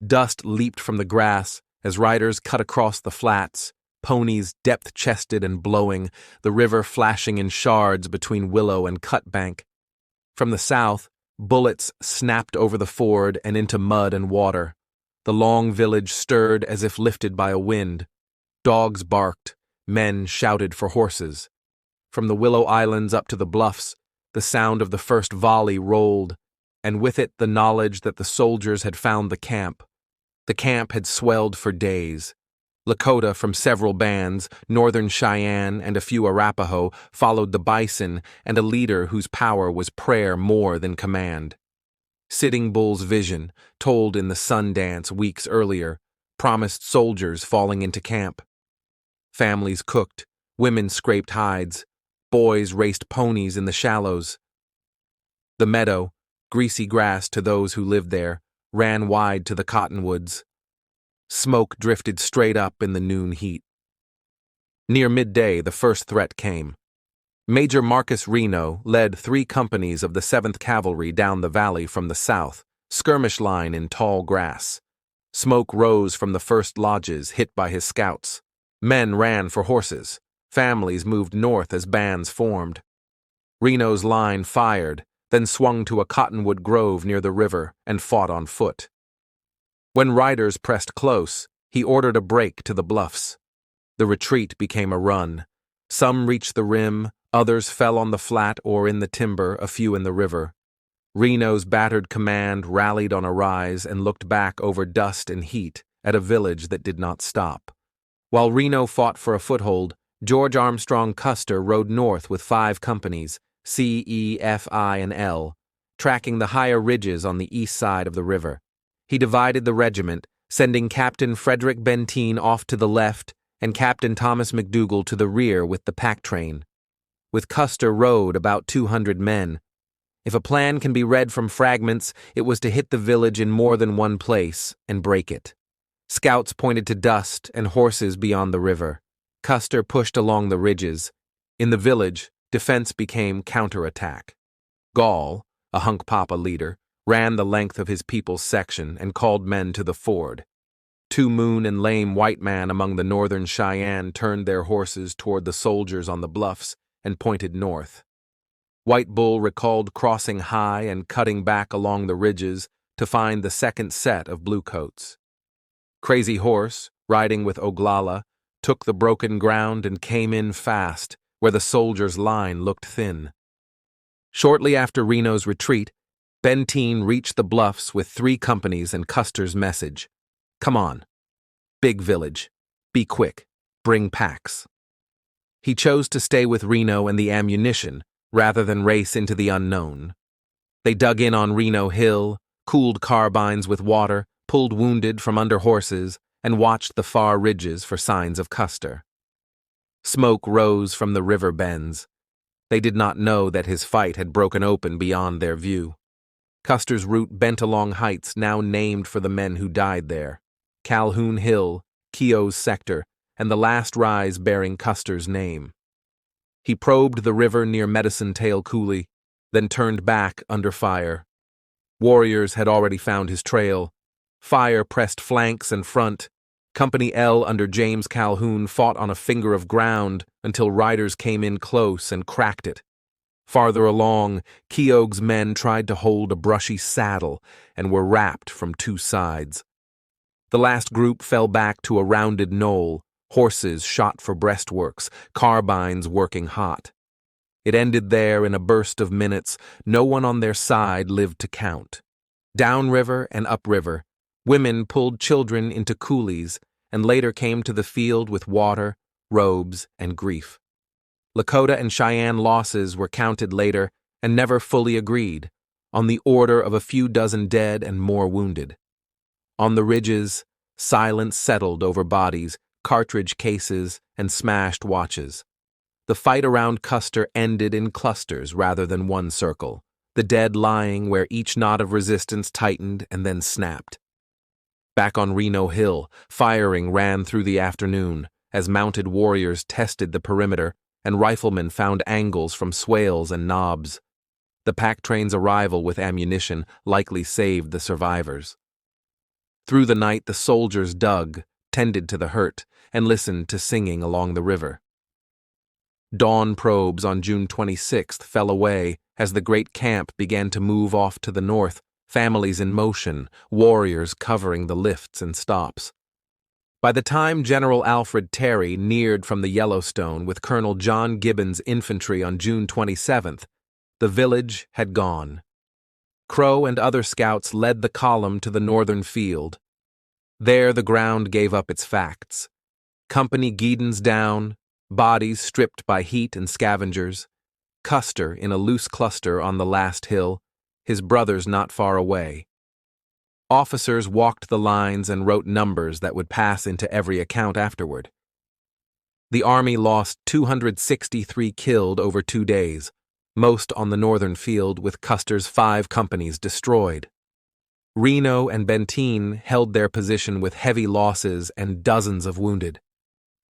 Dust leaped from the grass as riders cut across the flats, ponies depth-chested and blowing, the river flashing in shards between willow and cutbank. From the south, bullets snapped over the ford and into mud and water. The long village stirred as if lifted by a wind. Dogs barked, men shouted for horses. From the willow islands up to the bluffs, the sound of the first volley rolled, and with it the knowledge that the soldiers had found the camp. The camp had swelled for days. Lakota from several bands, northern Cheyenne and a few Arapaho, followed the bison and a leader whose power was prayer more than command. Sitting Bull's vision, told in the sun dance weeks earlier, promised soldiers falling into camp. Families cooked, women scraped hides, boys raced ponies in the shallows. The meadow, greasy grass to those who lived there, ran wide to the cottonwoods. Smoke drifted straight up in the noon heat. Near midday, the first threat came. Major Marcus Reno led 3 companies of the 7th Cavalry down the valley from the south, skirmish line in tall grass. Smoke rose from the first lodges hit by his scouts. Men ran for horses. Families moved north as bands formed. Reno's line fired, then swung to a cottonwood grove near the river and fought on foot. When riders pressed close, he ordered a break to the bluffs. The retreat became a run. Some reached the rim, others fell on the flat or in the timber, a few in the river. Reno's battered command rallied on a rise and looked back over dust and heat at a village that did not stop. While Reno fought for a foothold, George Armstrong Custer rode north with 5 companies, C, E, F, I, and L, tracking the higher ridges on the east side of the river. He divided the regiment, sending Captain Frederick Benteen off to the left and Captain Thomas McDougal to the rear with the pack train. With Custer rode about 200 men. If a plan can be read from fragments, it was to hit the village in more than one place and break it. Scouts pointed to dust and horses beyond the river. Custer pushed along the ridges. In the village, defense became counterattack. Gall, a Hunkpapa leader, ran the length of his people's section and called men to the ford. Two Moon and Lame white man among the northern Cheyenne turned their horses toward the soldiers on the bluffs and pointed north. White Bull recalled crossing high and cutting back along the ridges to find the second set of bluecoats. Crazy Horse, riding with Oglala, took the broken ground and came in fast, where the soldiers' line looked thin. Shortly after Reno's retreat, Benteen reached the bluffs with 3 companies and Custer's message. Come on. Big village. Be quick. Bring packs. He chose to stay with Reno and the ammunition, rather than race into the unknown. They dug in on Reno Hill, cooled carbines with water, pulled wounded from under horses, and watched the far ridges for signs of Custer. Smoke rose from the river bends. They did not know that his fight had broken open beyond their view. Custer's route bent along heights now named for the men who died there. Calhoun Hill, Keogh's sector, and the last rise bearing Custer's name. He probed the river near Medicine Tail Coulee, then turned back under fire. Warriors had already found his trail. Fire pressed flanks and front. Company L under James Calhoun fought on a finger of ground until riders came in close and cracked it. Farther along, Keogh's men tried to hold a brushy saddle and were wrapped from 2 sides. The last group fell back to a rounded knoll, horses shot for breastworks, carbines working hot. It ended there in a burst of minutes. No one on their side lived to count. Downriver and upriver, women pulled children into coulees and later came to the field with water, robes, and grief. Lakota and Cheyenne losses were counted later and never fully agreed, on the order of a few dozen dead and more wounded. On the ridges, silence settled over bodies, cartridge cases, and smashed watches. The fight around Custer ended in clusters rather than one circle, the dead lying where each knot of resistance tightened and then snapped. Back on Reno Hill, firing ran through the afternoon as mounted warriors tested the perimeter and riflemen found angles from swales and knobs. The pack train's arrival with ammunition likely saved the survivors. Through the night the soldiers dug, tended to the hurt, and listened to singing along the river. Dawn probes on June 26th fell away as the great camp began to move off to the north, families in motion, warriors covering the lifts and stops. By the time General Alfred Terry neared from the Yellowstone with Colonel John Gibbon's infantry on June 27th, the village had gone. Crow and other scouts led the column to the northern field. There the ground gave up its facts. Company Giddens down, bodies stripped by heat and scavengers, Custer in a loose cluster on the last hill, his brothers not far away. Officers walked the lines and wrote numbers that would pass into every account afterward. The Army lost 263 killed over 2 days, most on the northern field, with Custer's 5 companies destroyed. Reno and Benteen held their position with heavy losses and dozens of wounded.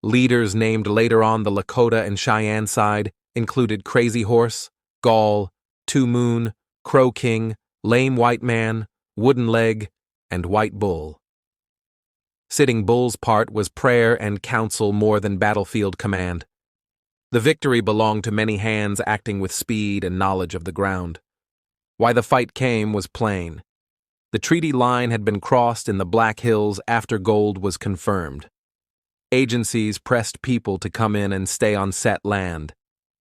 Leaders named later on the Lakota and Cheyenne side included Crazy Horse, Gall, Two Moon, Crow King, Lame White Man, Wooden Leg, and White Bull. Sitting Bull's part was prayer and counsel more than battlefield command. The victory belonged to many hands acting with speed and knowledge of the ground. Why the fight came was plain. The treaty line had been crossed in the Black Hills after gold was confirmed. Agencies pressed people to come in and stay on set land.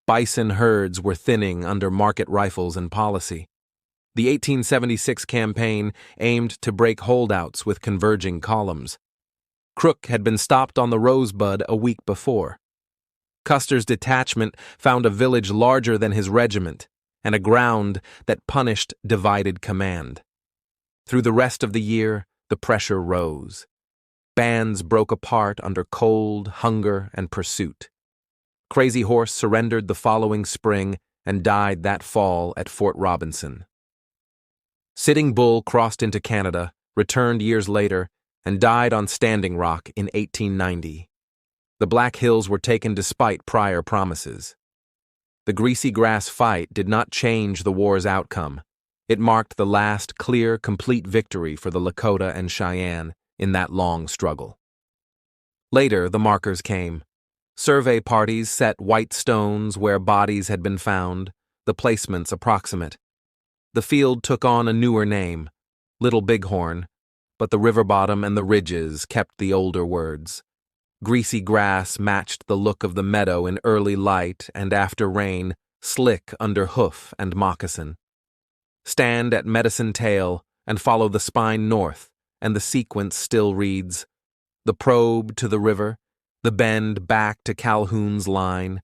Bison herds were thinning under market rifles and policy. The 1876 campaign aimed to break holdouts with converging columns. Crook had been stopped on the Rosebud a week before. Custer's detachment found a village larger than his regiment and a ground that punished divided command. Through the rest of the year, the pressure rose. Bands broke apart under cold, hunger, and pursuit. Crazy Horse surrendered the following spring and died that fall at Fort Robinson. Sitting Bull crossed into Canada, returned years later, and died on Standing Rock in 1890. The Black Hills were taken despite prior promises. The Greasy Grass fight did not change the war's outcome. It marked the last clear, complete victory for the Lakota and Cheyenne in that long struggle. Later, the markers came. Survey parties set white stones where bodies had been found, the placements approximate. The field took on a newer name, Little Bighorn, but the river bottom and the ridges kept the older words. Greasy Grass matched the look of the meadow in early light and after rain, slick under hoof and moccasin. Stand at Medicine Tail and follow the spine north, and the sequence still reads: the probe to the river, the bend back to Calhoun's line,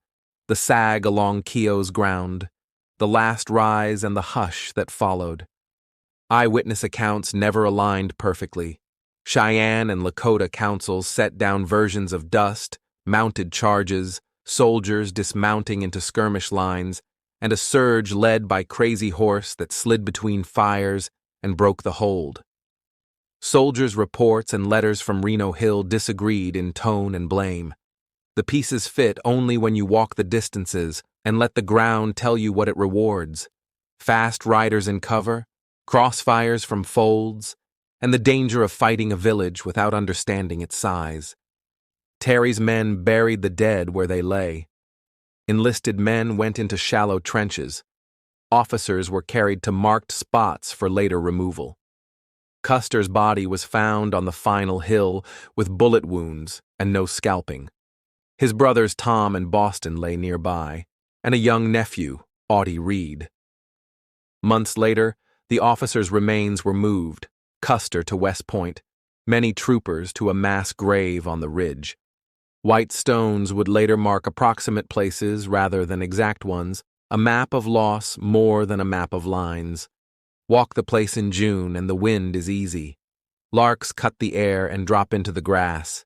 the sag along Keogh's ground, the last rise and the hush that followed. Eyewitness accounts never aligned perfectly. Cheyenne and Lakota councils set down versions of dust, mounted charges, soldiers dismounting into skirmish lines, and a surge led by Crazy Horse that slid between fires and broke the hold. Soldiers' reports and letters from Reno Hill disagreed in tone and blame. The pieces fit only when you walk the distances and let the ground tell you what it rewards. Fast riders in cover, crossfires from folds, and the danger of fighting a village without understanding its size. Terry's men buried the dead where they lay. Enlisted men went into shallow trenches. Officers were carried to marked spots for later removal. Custer's body was found on the final hill with bullet wounds and no scalping. His brothers Tom and Boston lay nearby, and a young nephew, Audie Reed. Months later, the officers' remains were moved, Custer to West Point, many troopers to a mass grave on the ridge. White stones would later mark approximate places rather than exact ones, a map of loss more than a map of lines. Walk the place in June and the wind is easy. Larks cut the air and drop into the grass.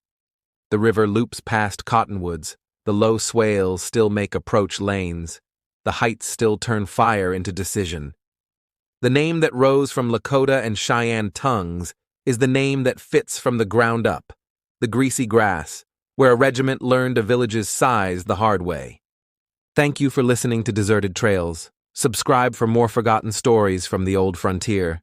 The river loops past cottonwoods, the low swales still make approach lanes, the heights still turn fire into decision. The name that rose from Lakota and Cheyenne tongues is the name that fits from the ground up, the Greasy Grass, where a regiment learned a village's size the hard way. Thank you for listening to Deserted Trails. Subscribe for more forgotten stories from the old frontier.